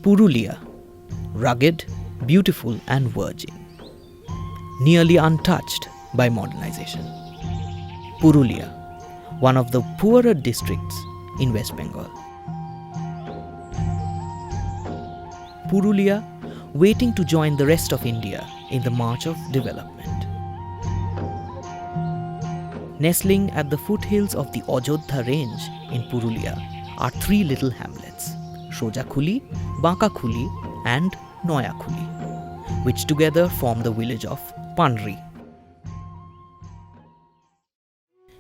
Purulia, rugged, beautiful and virgin, nearly untouched by modernization. Purulia, one of the poorer districts in West Bengal. Purulia, waiting to join the rest of India in the march of development. Nestling at the foothills of the Ajodhya range in Purulia are three little hamlets, Sojakhuli, Bakakhuli and Noyakhuli, which together form the village of Panri.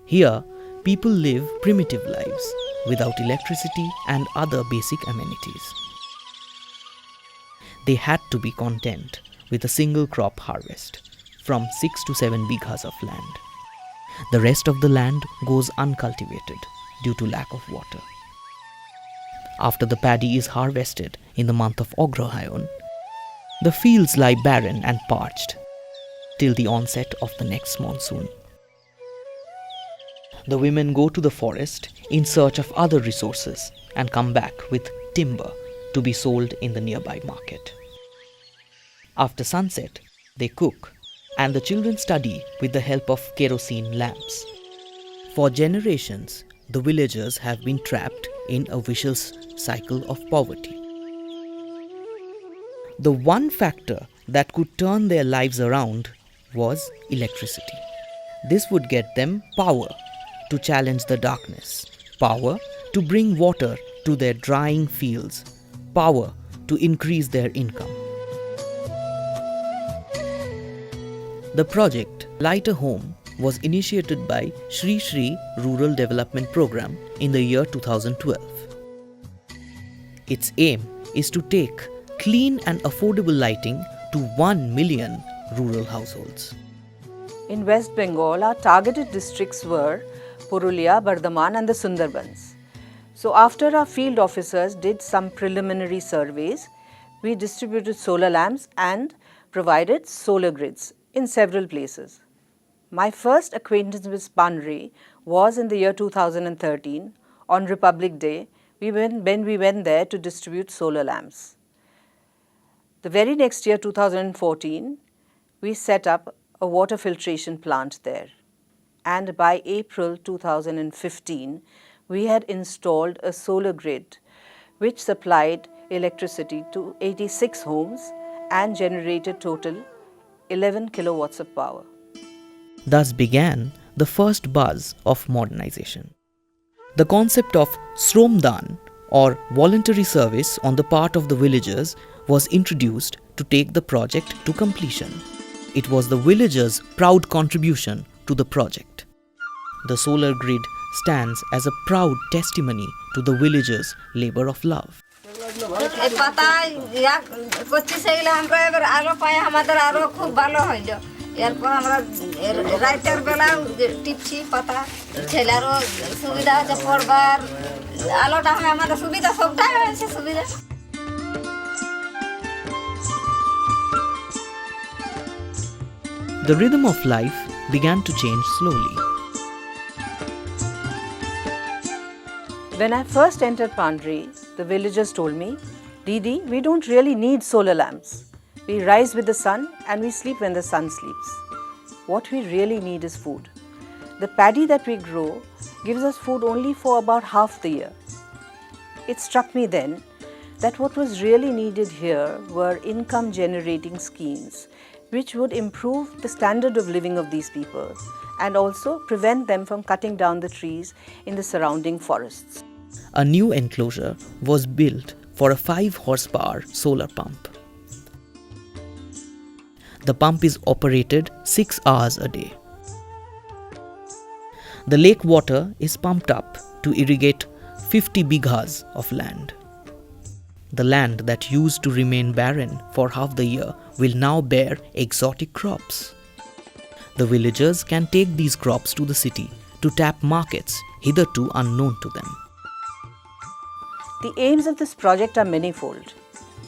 Here, people live primitive lives without electricity and other basic amenities. They had to be content with a single crop harvest from 6 to 7 bighas of land. The rest of the land goes uncultivated due to lack of water. After the paddy is harvested in the month of Agrohayon, the fields lie barren and parched till the onset of the next monsoon. The women go to the forest in search of other resources and come back with timber to be sold in the nearby market. After sunset, they cook and the children study with the help of kerosene lamps. For generations, the villagers have been trapped in a vicious cycle of poverty. The one factor that could turn their lives around was electricity. This would get them power to challenge the darkness, power to bring water to their drying fields, power to increase their income. The project Light a Home was initiated by Shri Shri Rural Development Program in the year 2012. Its aim is to take clean and affordable lighting to 1 million rural households. In West Bengal, our targeted districts were Purulia, Bardhaman and the Sundarbans. So after our field officers did some preliminary surveys, we distributed solar lamps and provided solar grids in several places. My first acquaintance with Panri was in the year 2013 on Republic Day when we went there to distribute solar lamps. The very next year, 2014, we set up a water filtration plant there. And by April 2015, we had installed a solar grid which supplied electricity to 86 homes and generated total 11 kilowatts of power. Thus began the first buzz of modernization. The concept of Shromdan or voluntary service on the part of the villagers was introduced to take the project to completion. It was the villagers' proud contribution to the project. The solar grid stands as a proud testimony to the villagers' labor of love. এরপর আমরা রাতের বেলা টিপছি পাতা ছেলেরও সুবিধা হচ্ছে পড়বার আলোটা হয় আমাদের সুবিধা সবটাই হয়েছে সুবিধা The rhythm of life began to change slowly. When I first entered Panri, the villagers told me, Didi, we don't really need solar lamps. We rise with the sun and we sleep when the sun sleeps. What we really need is food. The paddy that we grow gives us food only for about half the year. It struck me then that what was really needed here were income generating schemes which would improve the standard of living of these people and also prevent them from cutting down the trees in the surrounding forests. A new enclosure was built for a 5 horsepower solar pump. The pump is operated 6 hours a day. The lake water is pumped up to irrigate 50 bighas of land. The land that used to remain barren for half the year will now bear exotic crops. The villagers can take these crops to the city to tap markets hitherto unknown to them. The aims of this project are manifold.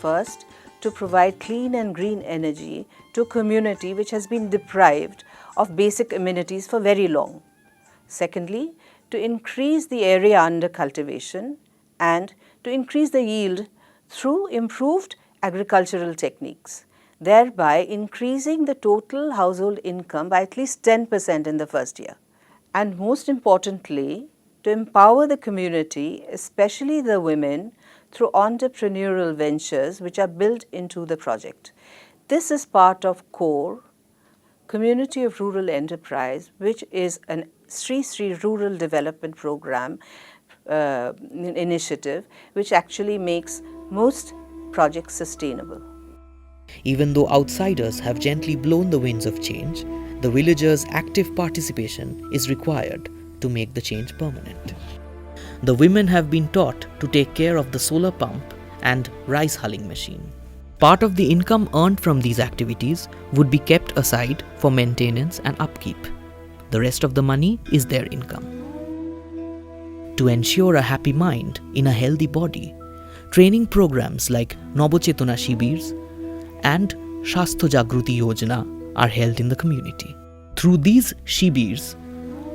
First, to provide clean and green energy to a community which has been deprived of basic amenities for very long. Secondly, to increase the area under cultivation and to increase the yield through improved agricultural techniques, thereby increasing the total household income by at least 10% in the first year. And most importantly, to empower the community, especially the women, through entrepreneurial ventures which are built into the project. This is part of CORE, Community of Rural Enterprise, which is an Sri Sri Rural Development Program initiative, which actually makes most projects sustainable. Even though outsiders have gently blown the winds of change, the villagers' active participation is required to make the change permanent. The women have been taught to take care of the solar pump and rice hulling machine. Part of the income earned from these activities would be kept aside for maintenance and upkeep. The rest of the money is their income. To ensure a happy mind in a healthy body, training programs like Nabochetona Shibir and Shastho Jagruti Yojana are held in the community. Through these Shibirs,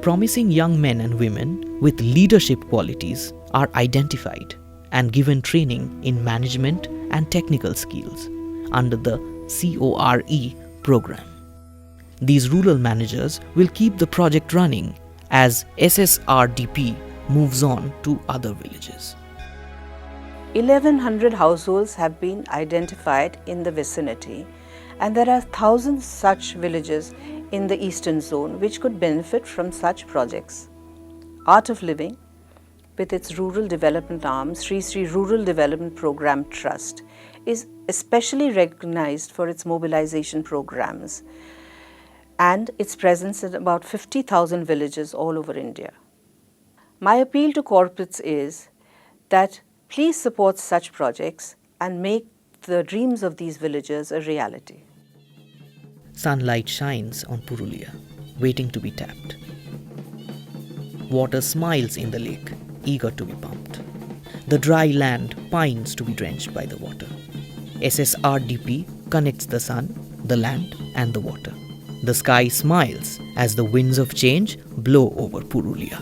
promising young men and women with leadership qualities are identified and given training in management and technical skills under the CORE program. These rural managers will keep the project running as SSRDP moves on to other villages. 1,100 households have been identified in the vicinity, and there are thousands such villages in the eastern zone which could benefit from such projects. Art of Living, with its rural development arm, Sri Sri Rural Development Program Trust, is especially recognized for its mobilization programs and its presence in about 50,000 villages all over India. My appeal to corporates is that please support such projects and make the dreams of these villagers a reality. Sunlight shines on Purulia, waiting to be tapped. Water smiles in the lake, eager to be pumped. The dry land pines to be drenched by the water. SSRDP connects the sun, the land, and the water. The sky smiles as the winds of change blow over Purulia.